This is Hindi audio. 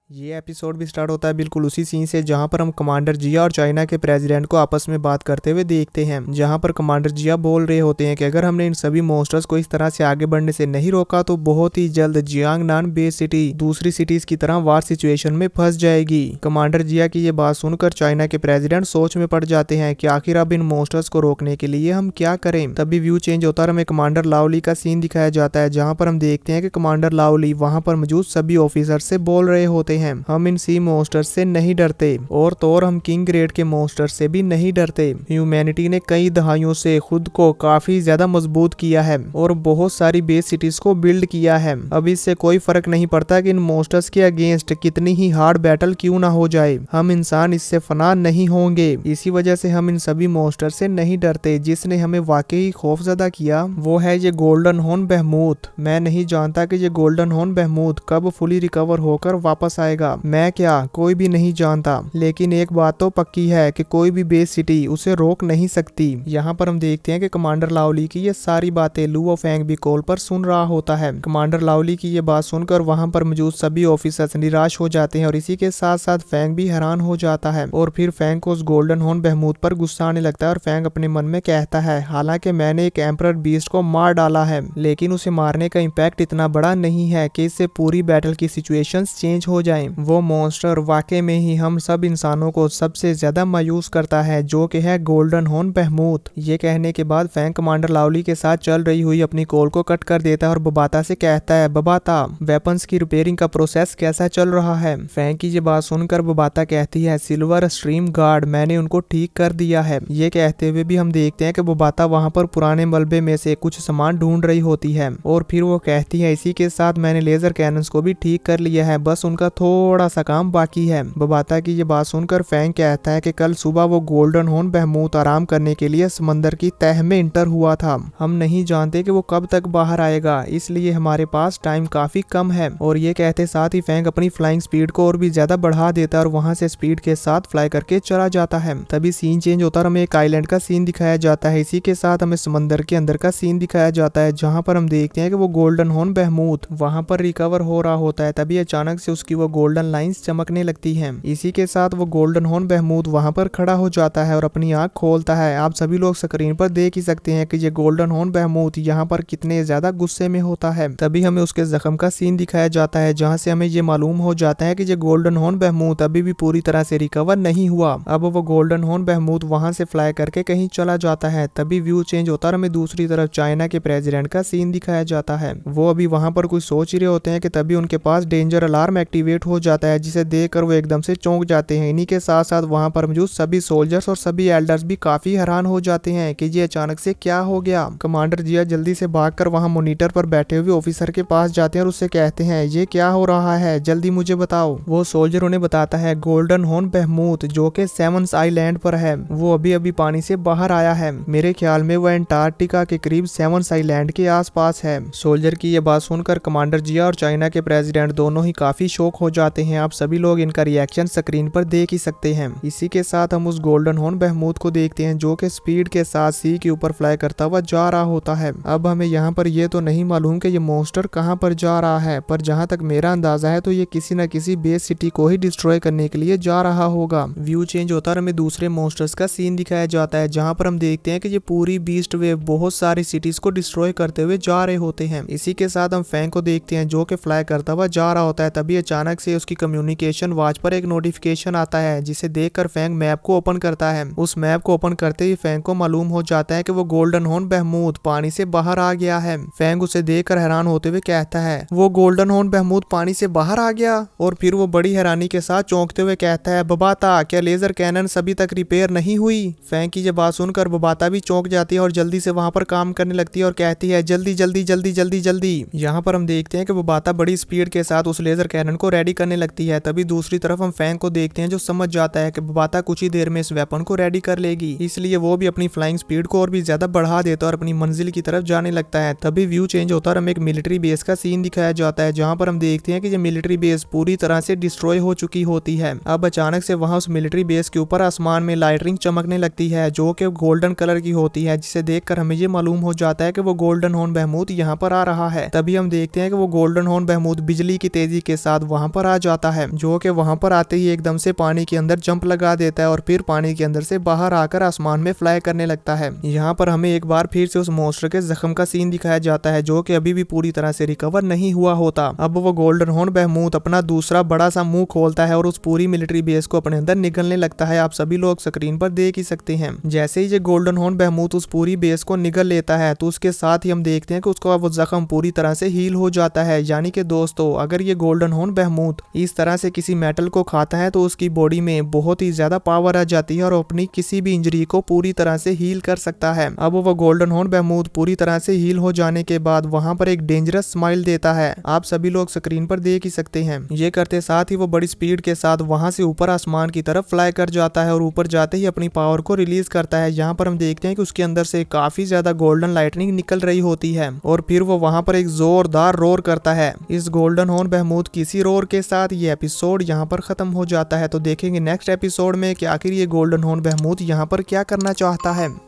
ये एपिसोड भी स्टार्ट होता है बिल्कुल उसी सीन से जहां पर हम कमांडर जिया और चाइना के प्रेसिडेंट को आपस में बात करते हुए देखते हैं। जहां पर कमांडर जिया बोल रहे होते हैं कि अगर हमने इन सभी मॉन्स्टर्स को इस तरह से आगे बढ़ने से नहीं रोका तो बहुत ही जल्द जियांगनान बेस सिटी दूसरी सिटीज की तरह वार सिचुएशन में फंस जाएगी। कमांडर जिया की ये बात सुनकर चाइना के प्रेसिडेंट सोच में पड़ जाते हैं कि आखिर अब इन मॉन्स्टर्स को रोकने के लिए हम क्या करें। तभी व्यू चेंज होता है, हमें कमांडर लाओली का सीन दिखाया जाता है जहां पर हम देखते हैं कि कमांडर लाओली वहां पर मौजूद सभी ऑफिसर से बोल रहे होते हैं हम इन सी मॉन्स्टर से नहीं डरते और तो और हम किंग ग्रेड के मॉन्स्टर से भी नहीं डरते। ह्यूमैनिटी ने कई दहाइयों से खुद को काफी ज्यादा मजबूत किया है और बहुत सारी बेस सिटीज को बिल्ड किया है। अब इससे कोई फर्क नहीं पड़ता कि इन मॉन्स्टर्स के अगेंस्ट कितनी ही हार्ड बैटल क्यों ना हो जाए, हम इंसान इससे फना नहीं होंगे। इसी वजह से हम इन सभी मॉन्स्टर से नहीं डरते। जिसने हमें वाकई खौफजदा किया वो है ये गोल्डन हॉर्न बेहमूथ। मैं नहीं जानता कि ये गोल्डन हॉर्न बेहमूथ कब फुली रिकवर होकर वापस आएगा, मैं क्या कोई भी नहीं जानता, लेकिन एक बात तो पक्की है कि कोई भी बेस सिटी उसे रोक नहीं सकती। यहाँ पर हम देखते हैं कि कमांडर लाओली की ये सारी बातें लुओ फेंग भी कॉल पर सुन रहा होता है। कमांडर लाओली की ये बात सुनकर वहां पर मौजूद सभी ऑफिसर्स निराश हो जाते हैं और इसी के साथ साथ फेंग भी हैरान हो जाता है और फिर फेंग को उस गोल्डन हॉर्न बेहमूथ पर गुस्सा आने लगता है और फेंग अपने मन में कहता है हालांकि मैंने एक एम्परर बीस्ट को मार डाला है लेकिन उसे मारने का इम्पैक्ट इतना बड़ा नहीं है कि इससे पूरी बैटल की सिचुएशंस चेंज हो जाएं। वो मॉन्स्टर वाकई में ही हम सब इंसानों को सबसे ज्यादा मायूस करता है जो कि है गोल्डन हॉर्न बेहमूथ। ये कहने के बाद फैंग कमांडर लाओली के साथ चल रही हुई अपनी कॉल को कट कर देता है और बबाता से कहता है बबाता वेपन्स की रिपेयरिंग का प्रोसेस कैसा चल रहा है। फैंग की ये बात सुनकर बबाता कहती है सिल्वर स्ट्रीम गार्ड मैंने उनको ठीक कर दिया है। ये कहते हुए भी हम देखते हैं कि बबाता वहां पर पुराने मलबे में से कुछ सामान ढूंढ रही होती है और फिर वो कहती है इसी के साथ मैंने लेजर कैनन्स को भी ठीक कर लिया है, बस उनका थोड़ा सा काम बाकी है। बबाता की ये बात सुनकर फैंग कहता है कि कल सुबह वो गोल्डन हॉर्न बेहमूथ आराम करने के लिए समंदर की तह में इंटर हुआ था। हम नहीं जानते कि वो कब तक बाहर आएगा, इसलिए हमारे पास टाइम काफी कम है। और ये कहते साथ ही फैंग अपनी फ्लाइंग स्पीड को और भी ज्यादा बढ़ा देता है और वहां से स्पीड के साथ फ्लाई करके चला जाता है। तभी सीन चेंज होता है, हमें एक आइलैंड का सीन दिखाया जाता है। इसी के साथ हमें समंदर के अंदर का सीन दिखाया जाता है जहाँ पर हम देखते हैं कि वो गोल्डन हॉर्न बेहमूथ वहां पर रिकवर हो रहा होता है। तभी अचानक से उसकी वो गोल्डन लाइंस चमकने लगती है। इसी के साथ वो गोल्डन हॉर्न बेहमूथ वहां पर खड़ा हो जाता है और अपनी आंख खोलता है। आप सभी लोग स्क्रीन पर देख ही सकते हैं कि ये गोल्डन हॉर्न बेहमूथ यहाँ पर कितने ज्यादा गुस्से में होता है। तभी हमें उसके जख्म का सीन दिखाया जाता है जहाँ से हमें ये मालूम हो जाता है कि ये गोल्डन हॉर्न बेहमूथ अभी भी पूरी तरह से रिकवर नहीं हुआ। अब वो गोल्डन हॉर्न बेहमूथ वहां से फ्लाई करके कहीं चला जाता है। तभी व्यू चेंज होता है, हमें दूसरी तरफ चाइना के प्रेसिडेंट का सीन दिखाया जाता है। वो अभी वहां पर कुछ सोच ही रहे होते हैं कि तभी उनके पास डेंजर अलार्म एक्टिवेट हो जाता है जिसे देखकर वो एकदम से चौंक जाते हैं। इन्हीं के साथ साथ वहां पर मौजूद सभी सोल्जर्स और सभी एल्डर्स भी काफी हैरान हो जाते हैं कि ये अचानक से क्या हो गया। कमांडर जिया जल्दी से भागकर वहां मॉनिटर पर बैठे हुए ऑफिसर के पास जाते हैं और उससे कहते हैं ये क्या हो रहा है, जल्दी मुझे बताओ। वो सोल्जर उन्हें बताता है गोल्डन हॉर्न बेहमूथ जो कि सेवंस आइलैंड पर है वो अभी अभी पानी से बाहर आया है। मेरे ख्याल में वो एंटार्क्टिका के करीब सेवंस आइलैंड के आसपास है। सोल्जर की ये बात सुनकर कमांडर जिया और चाइना के प्रेसिडेंट दोनों ही काफी शॉक हो जाते हैं। आप सभी लोग इनका रिएक्शन स्क्रीन पर देख ही सकते हैं। इसी के साथ हम उस गोल्डन हॉर्न बेहमूथ को देखते हैं जो कि स्पीड के साथ सी के ऊपर फ्लाई करता हुआ जा रहा होता है। अब हमें यहाँ पर ये तो नहीं मालूम कि ये मॉन्स्टर कहाँ पर जा रहा है, पर जहाँ तक मेरा अंदाजा है तो ये किसी न किसी बेस सिटी को ही डिस्ट्रॉय करने के लिए जा रहा होगा। व्यू चेंज होता है, हमें दूसरे मॉन्स्टर्स का सीन दिखाया जाता है जहाँ पर हम देखते हैं कि ये पूरी बीस्ट वेव बहुत सारी सिटीज को डिस्ट्रॉय करते हुए जा रहे होते हैं। इसी के साथ हम फैंग को देखते हैं जो कि फ्लाई करता हुआ जा रहा होता है। तभी अचानक से उसकी कम्युनिकेशन वॉच पर एक नोटिफिकेशन आता है जिसे देखकर फैंग मैप को ओपन करता है। उस मैप को ओपन करते ही फैंग को मालूम हो जाता है कि वो गोल्डन हॉर्न बेहमूथ पानी से बाहर आ गया है। फैंग उसे देखकर हैरान होते हुए कहता है वो गोल्डन हॉर्न बेहमूथ पानी से बाहर आ गया, और फिर वो बड़ी हैरानी के साथ चौंकते हुए कहता है बबाता क्या लेजर कैनन अभी तक रिपेयर नहीं हुई। फैंग की ये बात सुनकर बबाता भी चौंक जाती है और जल्दी से वहां पर काम करने लगती है और कहती है जल्दी जल्दी जल्दी जल्दी जल्दी। यहाँ पर हम देखते हैं कि बबाता बड़ी स्पीड के साथ उस लेजर कैनन को रेडी करने लगती है। तभी दूसरी तरफ हम फैंग को देखते हैं जो समझ जाता है कि बबाता कुछ ही देर में इस वेपन को रेडी कर लेगी, इसलिए वो भी अपनी फ्लाइंग स्पीड को और भी ज्यादा बढ़ा देता है और अपनी मंजिल की तरफ जाने लगता है। तभी व्यू चेंज होता है, हमें एक मिलिट्री बेस का सीन दिखाया जाता है जहाँ पर हम देखते हैं कि ये मिलिट्री बेस पूरी तरह से डिस्ट्रॉय हो चुकी होती है। अब अचानक से वहां उस मिलिट्री बेस के ऊपर आसमान में लाइटनिंग चमकने लगती है जो कि गोल्डन कलर की होती है, जिसे देखकर हमें ये मालूम हो जाता है कि वो गोल्डन हॉर्न बेहमूथ यहाँ पर आ रहा है। तभी हम देखते हैं कि वो गोल्डन हॉर्न बेहमूथ बिजली की तेजी के साथ वहां पर आ जाता है, जो कि वहां पर आते ही एकदम से पानी के अंदर जंप लगा देता है और फिर पानी के अंदर से बाहर आकर आसमान में फ्लाई करने लगता है। यहाँ पर हमें एक बार फिर से उस मॉन्स्टर के जख्म का सीन दिखाया जाता है, जो कि अभी भी पूरी तरह से रिकवर नहीं हुआ होता। अब वो गोल्डन हॉर्न बहमूत अपना दूसरा बड़ा सा मुंह खोलता है और उस पूरी मिलिट्री बेस को अपने अंदर निगलने लगता है। आप सभी लोग स्क्रीन पर देख ही सकते हैं। जैसे ही ये गोल्डन हॉर्न बहमूत उस पूरी बेस को निगल लेता है तो उसके साथ ही हम देखते हैं कि उसका वो जख्म पूरी तरह से हील हो जाता है। यानी कि दोस्तों, अगर ये गोल्डन हॉर्न बहमूत इस तरह से किसी मेटल को खाता है तो उसकी बॉडी में बहुत ही ज्यादा पावर आ जाती है और अपनी किसी भी इंजरी को पूरी तरह से हील कर सकता है। अब वो गोल्डन हॉर्न बहमूत पूरी तरह से हील हो जाने के बाद वहां पर एक डेंजरस स्माइल देता है। आप सभी लोग स्क्रीन पर देख ही सकते हैं। ये करते साथ ही वो बड़ी स्पीड के साथ वहां से ऊपर आसमान की तरफ फ्लाई कर जाता है और ऊपर जाते ही अपनी पावर को रिलीज करता है। यहाँ पर हम देखते हैं कि उसके अंदर से काफी ज्यादा गोल्डन लाइटनिंग निकल रही होती है और फिर वो वहां पर एक जोरदार रोर करता है। इस गोल्डन हॉर्न बहमूत किसी रोर के साथ ये एपिसोड यहाँ पर खत्म हो जाता है। तो देखेंगे नेक्स्ट एपिसोड में कि आखिर ये गोल्डन हॉर्न बहमूत यहाँ पर क्या करना चाहता है।